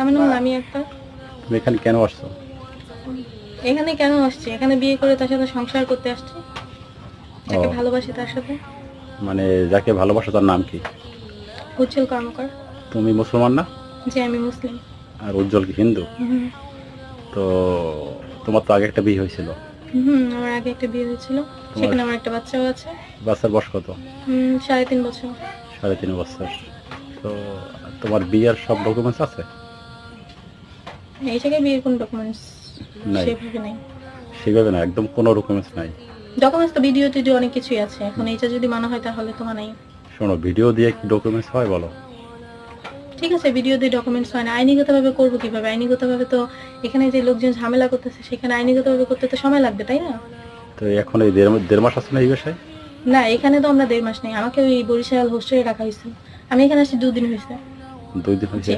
আমার নাম লামিয়া আক্তার। তুমি এখানে কেন আসছো? এখানে কেন আসছি? এখানে বিয়ে করে তার সাথে সংসার করতে আসছি, ও, যাকে ভালোবাসি তার সাথে। মানে যাকে ভালোবাসো তার নাম কি? উজ্জ্বল কর্মকার। তুমি মুসলমান না? যে আমি মুসলিম। আর উজ্জ্বল কি হিন্দু? হুম। তো তোমার তো আগে একটা বিয়ে হয়েছিল। আমার আগে একটা বিয়ে হয়েছিল, তোমার সেখানে আমার একটা বাচ্চাও আছে। বাচ্চার বয়স কত? 3.5 বছর। 3.5 বছর। তো তোমার বিয়ের সব ডকুমেন্টস আছে? এই জায়গায় বিয়ের কোনো ডকুমেন্টস নাই, সেভাবে নেই। সেভাবে না, একদম কোনো ডকুমেন্টস নাই। ডকুমেন্টস তো ভিডিও টিডিও অনেক কিছুই আছে, এখন এইটা যদি মানা হয় তাহলে তো মানাই। শোনো, ভিডিও দিয়ে কি ডকুমেন্টস হয় বলো? ঠিক আছে, ভিডিও দিয়ে ডকুমেন্টস হয় না, আইনিগতভাবে করবো কিভাবে? আইনিগতভাবে তো এখানে যে লোকজন ঝামেলা করতেছে সেখানে আইনিগতভাবে করতে তো সময় লাগবে, তাই না? তো এখন এই দেড় মাস আছে না এই বিষয়ে? না, এখানে তো আমরা 1.5 মাস নেই, আমাকে ওই বরিশাল হোস্টেলে রাখা হয়েছিল। আমি এখানে আসছি 2 দিন হয়েছে। 2 দিন হয়েছে। জি।